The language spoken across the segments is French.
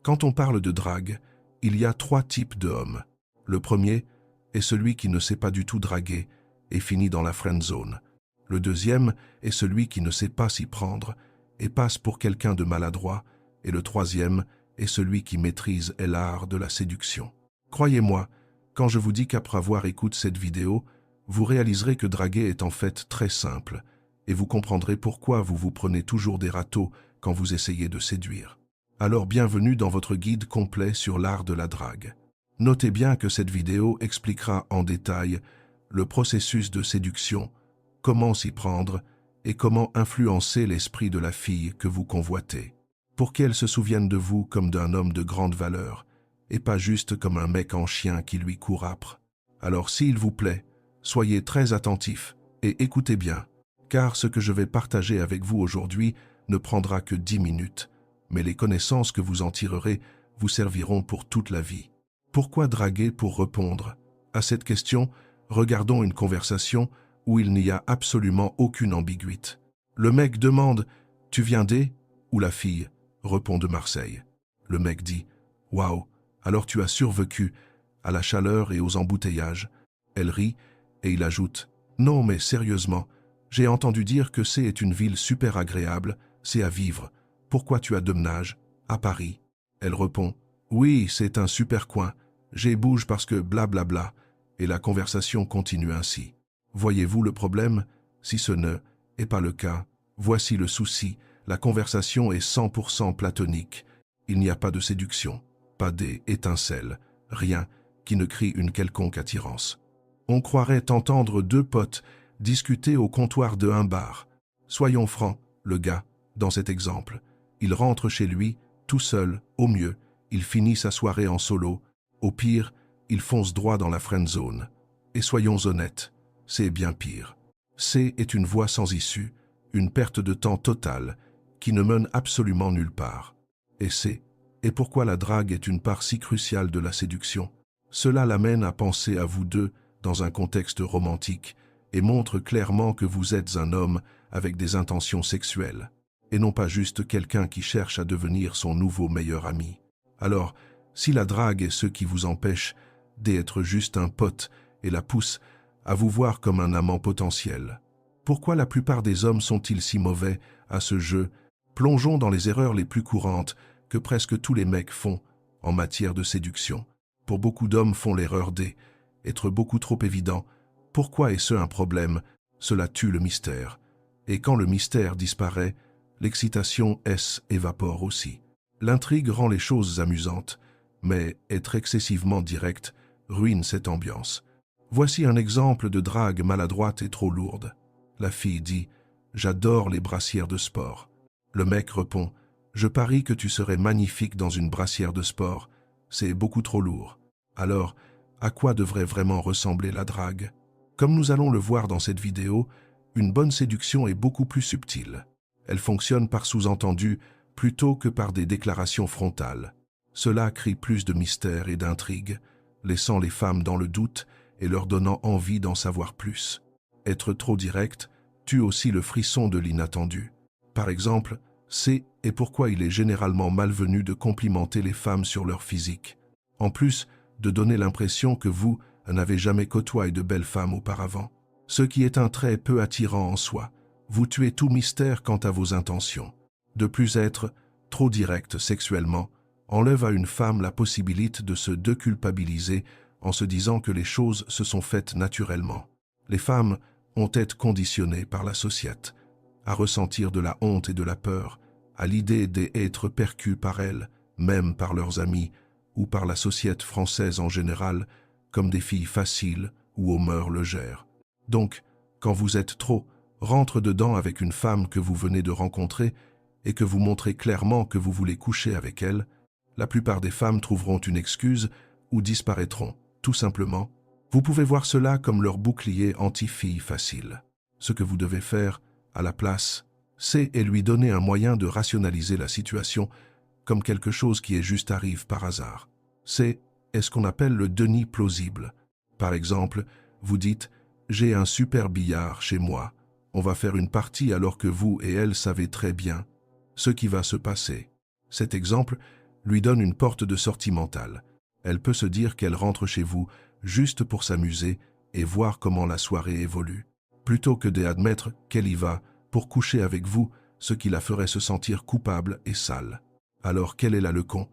Quand on parle de drague, il y a 3 types d'hommes. Le premier est celui qui ne sait pas du tout draguer et finit dans la friend zone. Le deuxième est celui qui ne sait pas s'y prendre et passe pour quelqu'un de maladroit. Et le troisième est celui qui maîtrise l'art de la séduction. Croyez-moi, quand je vous dis qu'après avoir écouté cette vidéo, vous réaliserez que draguer est en fait très simple et vous comprendrez pourquoi vous vous prenez toujours des râteaux quand vous essayez de séduire. Alors bienvenue dans votre guide complet sur l'art de la drague. Notez bien que cette vidéo expliquera en détail le processus de séduction, comment s'y prendre et comment influencer l'esprit de la fille que vous convoitez, pour qu'elle se souvienne de vous comme d'un homme de grande valeur et pas juste comme un mec en chien qui lui court âpre. Alors s'il vous plaît, soyez très attentifs et écoutez bien, car ce que je vais partager avec vous aujourd'hui ne prendra que 10 minutes, mais les connaissances que vous en tirerez vous serviront pour toute la vie. Pourquoi draguer? Pour répondre à cette question, regardons une conversation où il n'y a absolument aucune ambiguïté. Le mec demande « Tu viens des ?» ou la fille répond de Marseille. Le mec dit « Waouh, alors tu as survécu à la chaleur et aux embouteillages. » Elle rit et il ajoute « Non mais sérieusement, j'ai entendu dire que c'est une ville super agréable, c'est à vivre. Pourquoi tu as déménagé à Paris ?» Elle répond « Oui, c'est un super coin. J'y bouge parce que blablabla. » Et la conversation continue ainsi. Voyez-vous le problème? Si ce n'est pas le cas, voici le souci. La conversation est 100% platonique. Il n'y a pas de séduction, pas d'étincelles, rien qui ne crie une quelconque attirance. On croirait entendre 2 potes discuter au comptoir d'un bar. Soyons francs, le gars, dans cet exemple, il rentre chez lui, tout seul, au mieux, il finit sa soirée en solo, au pire, il fonce droit dans la friend zone. Et soyons honnêtes, c'est bien pire. C'est une voie sans issue, une perte de temps totale, qui ne mène absolument nulle part. Et pourquoi la drague est une part si cruciale de la séduction? Cela l'amène à penser à vous deux dans un contexte romantique et montre clairement que vous êtes un homme avec des intentions sexuelles, et non pas juste quelqu'un qui cherche à devenir son nouveau meilleur ami. Alors, si la drague est ce qui vous empêche d'être juste un pote et la pousse à vous voir comme un amant potentiel, pourquoi la plupart des hommes sont-ils si mauvais à ce jeu? Plongeons dans les erreurs les plus courantes que presque tous les mecs font en matière de séduction. Pour beaucoup d'hommes font l'erreur d'être beaucoup trop évident. Pourquoi est-ce un problème? Cela tue le mystère. Et quand le mystère disparaît, l'excitation évapore aussi. L'intrigue rend les choses amusantes, mais être excessivement direct ruine cette ambiance. Voici un exemple de drague maladroite et trop lourde. La fille dit « J'adore les brassières de sport ». Le mec répond « Je parie que tu serais magnifique dans une brassière de sport. C'est beaucoup trop lourd. » Alors, à quoi devrait vraiment ressembler la drague? Comme nous allons le voir dans cette vidéo, une bonne séduction est beaucoup plus subtile. Elle fonctionne par sous-entendu plutôt que par des déclarations frontales. Cela crée plus de mystère et d'intrigue, laissant les femmes dans le doute et leur donnant envie d'en savoir plus. Être trop direct tue aussi le frisson de l'inattendu. Par exemple, c'est pourquoi il est généralement malvenu de complimenter les femmes sur leur physique, en plus de donner l'impression que vous n'avez jamais côtoyé de belles femmes auparavant. Ce qui est un trait peu attirant en soi. Vous tuez tout mystère quant à vos intentions. De plus, être trop direct sexuellement enlève à une femme la possibilité de se déculpabiliser en se disant que les choses se sont faites naturellement. Les femmes ont été conditionnées par la société à ressentir de la honte et de la peur, à l'idée d'être perçues par elles, même par leurs amis, ou par la société française en général, comme des filles faciles ou aux mœurs légères. Donc, quand vous êtes trop rentre dedans avec une femme que vous venez de rencontrer et que vous montrez clairement que vous voulez coucher avec elle, la plupart des femmes trouveront une excuse ou disparaîtront, tout simplement. Vous pouvez voir cela comme leur bouclier anti-fille facile. Ce que vous devez faire, à la place, c'est lui donner un moyen de rationaliser la situation comme quelque chose qui est juste arrive par hasard. C'est ce qu'on appelle le déni plausible. Par exemple, vous dites « J'ai un super billard chez moi. On va faire une partie alors que vous et elle savez très bien ce qui va se passer. » Cet exemple lui donne une porte de sortie mentale. Elle peut se dire qu'elle rentre chez vous juste pour s'amuser et voir comment la soirée évolue, plutôt que d'admettre qu'elle y va pour coucher avec vous, ce qui la ferait se sentir coupable et sale. Alors quel est là le con?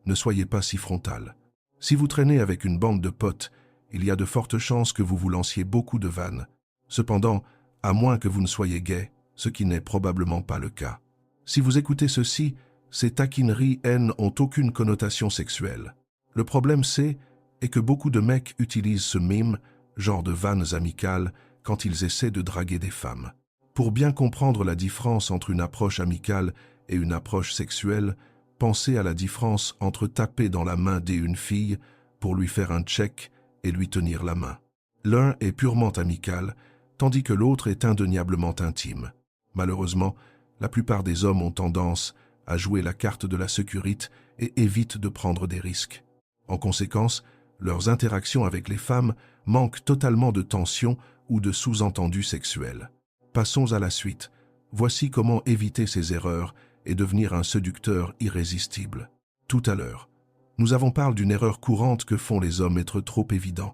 Ne soyez pas si frontal. Si vous traînez avec une bande de potes, il y a de fortes chances que vous vous lanciez beaucoup de vannes. Cependant, à moins que vous ne soyez gay, ce qui n'est probablement pas le cas. Si vous écoutez ceci, ces taquineries haines ont aucune connotation sexuelle. Le problème est que beaucoup de mecs utilisent ce mime, genre de vannes amicales, quand ils essaient de draguer des femmes. Pour bien comprendre la différence entre une approche amicale et une approche sexuelle, pensez à la différence entre taper dans la main d'une fille pour lui faire un check et lui tenir la main. L'un est purement amical, tandis que l'autre est indéniablement intime. Malheureusement, la plupart des hommes ont tendance à jouer la carte de la sécurité et évitent de prendre des risques. En conséquence, leurs interactions avec les femmes manquent totalement de tension ou de sous-entendus sexuels. Passons à la suite. Voici comment éviter ces erreurs et devenir un séducteur irrésistible. Tout à l'heure, nous avons parlé d'une erreur courante que font les hommes être trop évidents.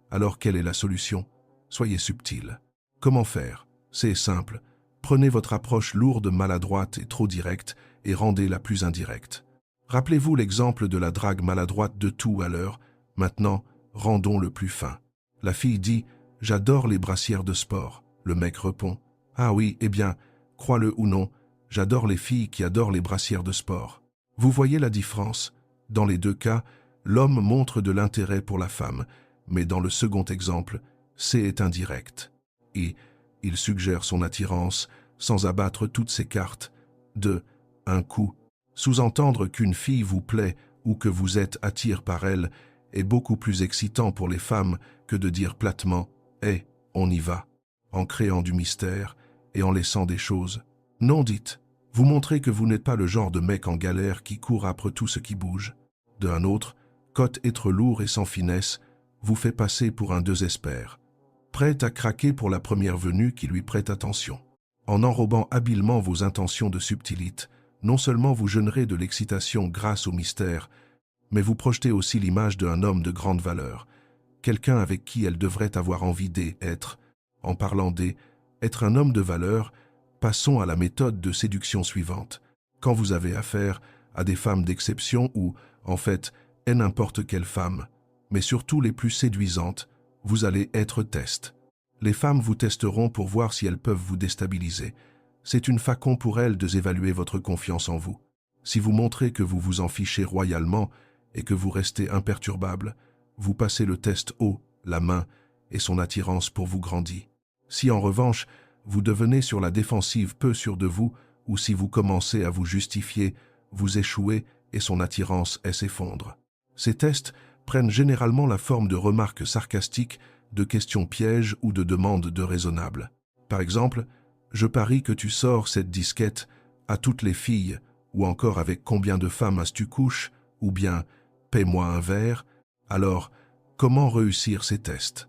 Alors quelle est la solution? Soyez subtil. Comment faire? C'est simple. Prenez votre approche lourde, maladroite et trop directe et rendez-la plus indirecte. Rappelez-vous l'exemple de la drague maladroite de tout à l'heure. Maintenant, rendons-le plus fin. La fille dit « J'adore les brassières de sport ». Le mec répond « Ah oui, eh bien, crois-le ou non, j'adore les filles qui adorent les brassières de sport ». Vous voyez la différence? Dans les deux cas, l'homme montre de l'intérêt pour la femme, mais dans le second exemple, c'est indirect. Et il suggère son attirance sans abattre toutes ses cartes de un coup. Sous-entendre qu'une fille vous plaît ou que vous êtes attiré par elle est beaucoup plus excitant pour les femmes que de dire platement « Eh, on y va », en créant du mystère et en laissant des choses non dites. Vous montrez que vous n'êtes pas le genre de mec en galère qui court après tout ce qui bouge. D'un autre, cote être lourd et sans finesse, vous fait passer pour un désespère, prêt à craquer pour la première venue qui lui prête attention. En enrobant habilement vos intentions de subtilité, non seulement vous gênerez de l'excitation grâce au mystère, mais vous projetez aussi l'image d'un homme de grande valeur, quelqu'un avec qui elle devrait avoir envie d'être. En parlant être un homme de valeur, passons à la méthode de séduction suivante. Quand vous avez affaire à des femmes d'exception ou, en fait, n'importe quelle femme, mais surtout les plus séduisantes, vous allez être test. Les femmes vous testeront pour voir si elles peuvent vous déstabiliser. C'est une façon pour elles d'évaluer votre confiance en vous. Si vous montrez que vous vous en fichez royalement et que vous restez imperturbable, vous passez le test haut, la main, et son attirance pour vous grandit. Si en revanche, vous devenez sur la défensive peu sûr de vous, ou si vous commencez à vous justifier, vous échouez et son attirance s'effondre. Ces tests prennent généralement la forme de remarques sarcastiques, de questions pièges ou de demandes de raisonnables. Par exemple, « Je parie que tu sors cette disquette à toutes les filles » ou encore « Avec combien de femmes as-tu couches » ou bien « Paie-moi un verre ». Alors, comment réussir ces tests?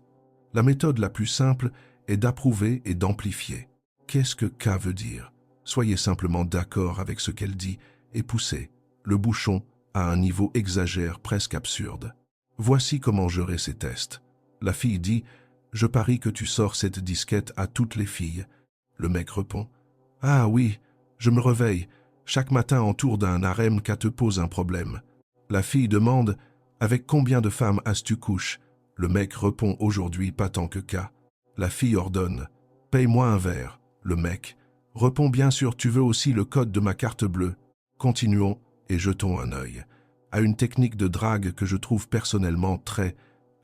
La méthode la plus simple est d'approuver et d'amplifier. Qu'est-ce que K veut dire? Soyez simplement d'accord avec ce qu'elle dit et poussez le bouchon à un niveau exagère presque absurde. Voici comment gérer ces tests. La fille dit « Je parie que tu sors cette disquette à toutes les filles ». Le mec répond « Ah oui, je me réveille. Chaque matin autour d'un harem qu'à te pose un problème ». La fille demande « Avec combien de femmes as-tu couches ?» Le mec répond « Aujourd'hui pas tant que K ». La fille ordonne « Paye-moi un verre ». Le mec répond « Bien sûr, tu veux aussi le code de ma carte bleue ». Continuons et jetons un œil à une technique de drague que je trouve personnellement très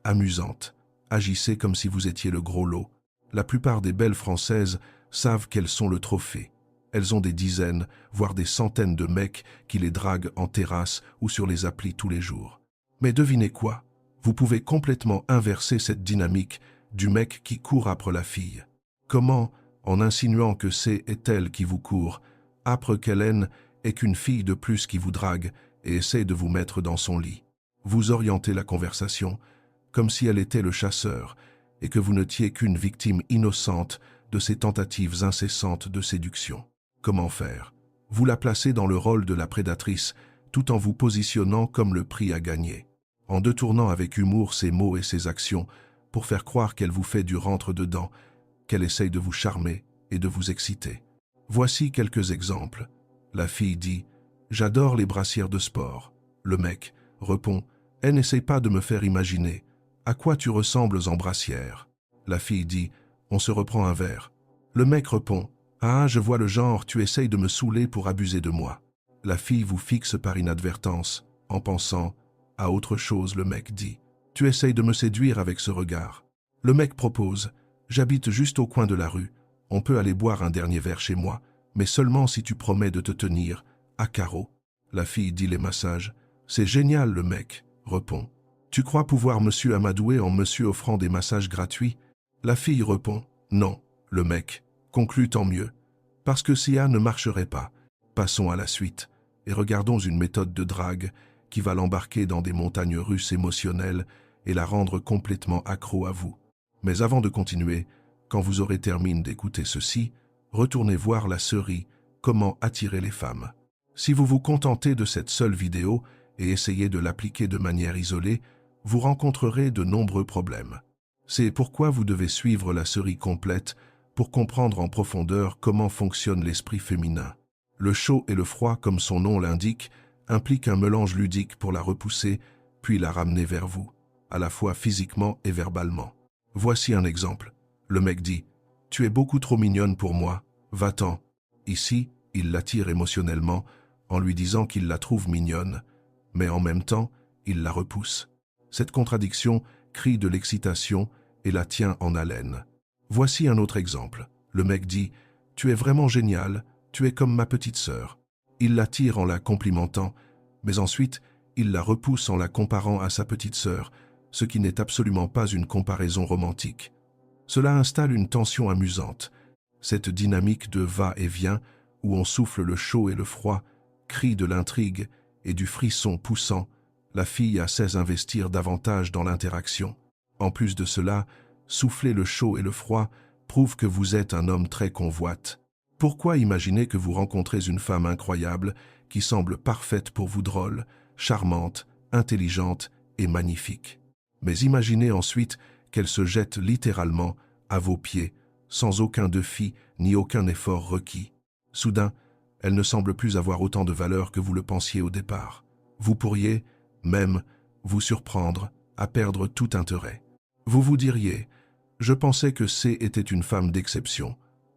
amusante. Agissez comme si vous étiez le gros lot. La plupart des belles Françaises savent qu'elles sont le trophée. Elles ont des dizaines, voire des centaines de mecs qui les draguent en terrasse ou sur les applis tous les jours. Mais devinez quoi? Vous pouvez complètement inverser cette dynamique du mec qui court après la fille. Comment? En insinuant que c'est elle qui vous court, après qu'elle est qu'une fille de plus qui vous drague et essaie de vous mettre dans son lit. Vous orientez la conversation comme si elle était le chasseur et que vous n'étiez qu'une victime innocente de ces tentatives incessantes de séduction. Comment faire? Vous la placez dans le rôle de la prédatrice, tout en vous positionnant comme le prix à gagner, en détournant avec humour ses mots et ses actions pour faire croire qu'elle vous fait du rentre-dedans, qu'elle essaye de vous charmer et de vous exciter. Voici quelques exemples. La fille dit « J'adore les brassières de sport ». Le mec répond « Eh, n'essaye pas de me faire imaginer. À quoi tu ressembles en brassière ?» La fille dit « On se reprend un verre ». Le mec répond « Ah, je vois le genre, tu essayes de me saouler pour abuser de moi ». La fille vous fixe par inadvertance, en pensant à autre chose. Le mec dit « Tu essayes de me séduire avec ce regard ». Le mec propose « J'habite juste au coin de la rue, on peut aller boire un dernier verre chez moi, mais seulement si tu promets de te tenir à carreau ». La fille dit les massages « C'est génial », le mec répond « Tu crois pouvoir monsieur amadouer en monsieur offrant des massages gratuits ?» La fille répond « Non ». Le mec conclut « Tant mieux, parce que ça ne marcherait pas. Passons à la suite et regardons une méthode de drague qui va l'embarquer dans des montagnes russes émotionnelles et la rendre complètement accro à vous. Mais avant de continuer, quand vous aurez terminé d'écouter ceci, retournez voir la série « Comment attirer les femmes ». Si vous vous contentez de cette seule vidéo et essayez de l'appliquer de manière isolée, vous rencontrerez de nombreux problèmes. C'est pourquoi vous devez suivre la série complète pour comprendre en profondeur comment fonctionne l'esprit féminin. Le chaud et le froid, comme son nom l'indique, impliquent un mélange ludique pour la repousser, puis la ramener vers vous, à la fois physiquement et verbalement. Voici un exemple. Le mec dit « Tu es beaucoup trop mignonne pour moi, va-t'en ». Ici, il l'attire émotionnellement en lui disant qu'il la trouve mignonne, mais en même temps, il la repousse. Cette contradiction crie de l'excitation et la tient en haleine. Voici un autre exemple. Le mec dit « Tu es vraiment génial, tu es comme ma petite sœur ». Il l'attire en la complimentant, mais ensuite, il la repousse en la comparant à sa petite sœur, ce qui n'est absolument pas une comparaison romantique. Cela installe une tension amusante. Cette dynamique de va-et-vient, où on souffle le chaud et le froid, crie de l'intrigue et du frisson poussant, la fille a sait investir davantage dans l'interaction. En plus de cela, souffler le chaud et le froid prouve que vous êtes un homme très convoite. Pourquoi imaginer que vous rencontrez une femme incroyable qui semble parfaite pour vous, drôle, charmante, intelligente et magnifique? Mais imaginez ensuite qu'elle se jette littéralement à vos pieds, sans aucun défi ni aucun effort requis. Soudain, elle ne semble plus avoir autant de valeur que vous le pensiez au départ. Vous pourriez, même, vous surprendre à perdre tout intérêt. Vous vous diriez « Je pensais que C était une femme d'exception.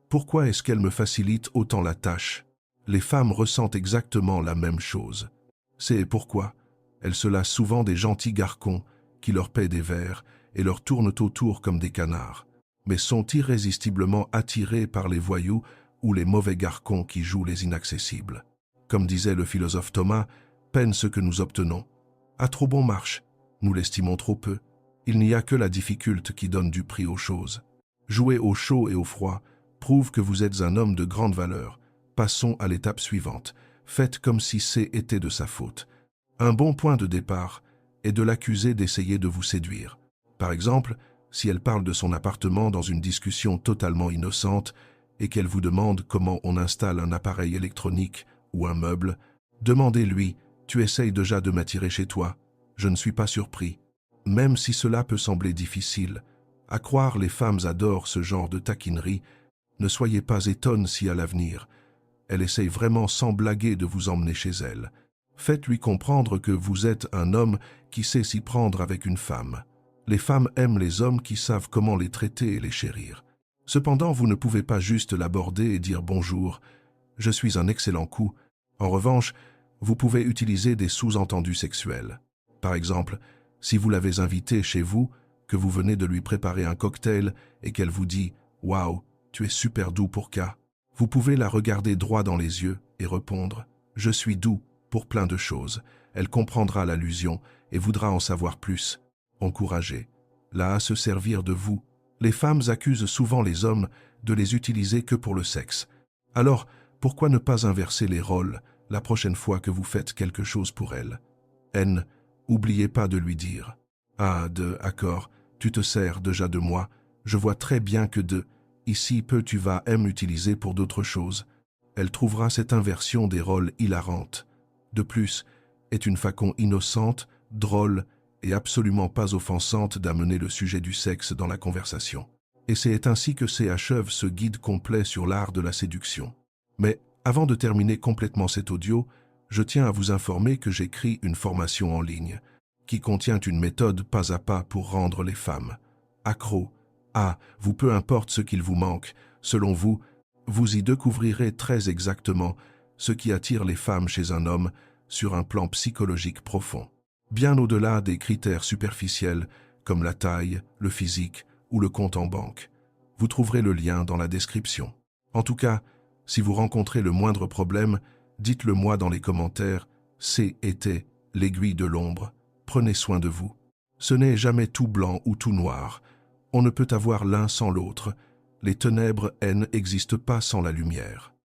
Pourquoi est-ce qu'elle me facilite autant la tâche ?» Les femmes ressentent exactement la même chose. C'est pourquoi elles se lassent souvent des gentils garçons qui leur paient des verres et leur tournent autour comme des canards, mais sont irrésistiblement attirées par les voyous ou les mauvais garçons qui jouent les inaccessibles. Comme disait le philosophe Thomas, « Peine ce que nous obtenons. À trop bon marche, nous l'estimons trop peu. Il n'y a que la difficulté qui donne du prix aux choses. Jouer au chaud et au froid prouve que vous êtes un homme de grande valeur. Passons à l'étape suivante. Faites comme si c'était de sa faute. Un bon point de départ est de l'accuser d'essayer de vous séduire. Par exemple, si elle parle de son appartement dans une discussion totalement innocente et qu'elle vous demande comment on installe un appareil électronique ou un meuble, demandez-lui « Tu essayes déjà de m'attirer chez toi. Je ne suis pas surpris. » Même si cela peut sembler difficile, à croire les femmes adorent ce genre de taquinerie, ne soyez pas étonne si à l'avenir, elle essaye vraiment sans blaguer de vous emmener chez elle. Faites-lui comprendre que vous êtes un homme qui sait s'y prendre avec une femme. Les femmes aiment les hommes qui savent comment les traiter et les chérir. Cependant, vous ne pouvez pas juste l'aborder et dire « Bonjour, je suis un excellent coup ». En revanche, vous pouvez utiliser des sous-entendus sexuels. Par exemple, si vous l'avez invitée chez vous, que vous venez de lui préparer un cocktail et qu'elle vous dit « Waouh, tu es super doux pour K », vous pouvez la regarder droit dans les yeux et répondre « Je suis doux pour plein de choses ». Elle comprendra l'allusion et voudra en savoir plus. Encouragez la à se servir de vous. Les femmes accusent souvent les hommes de les utiliser que pour le sexe. Alors, pourquoi ne pas inverser les rôles la prochaine fois que vous faites quelque chose pour elle? N. Oubliez pas de lui dire « Ah, accord, tu te sers déjà de moi, je vois très bien que ici tu vas m'utiliser pour d'autres choses. » Elle trouvera cette inversion des rôles hilarante. De plus, est une façon innocente, drôle et absolument pas offensante d'amener le sujet du sexe dans la conversation. Et c'est ainsi que s'achève ce guide complet sur l'art de la séduction. Mais avant de terminer complètement cet audio, je tiens à vous informer que j'écris une formation en ligne qui contient une méthode pas à pas pour rendre les femmes accros à vous, peu importe ce qu'il vous manque. Selon vous, vous y découvrirez très exactement ce qui attire les femmes chez un homme sur un plan psychologique profond. Bien au-delà des critères superficiels comme la taille, le physique ou le compte en banque. Vous trouverez le lien dans la description. En tout cas, si vous rencontrez le moindre problème, dites-le moi dans les commentaires. C'était l'aiguille de l'ombre. Prenez soin de vous. Ce n'est jamais tout blanc ou tout noir. On ne peut avoir l'un sans l'autre. Les ténèbres n'existent pas sans la lumière.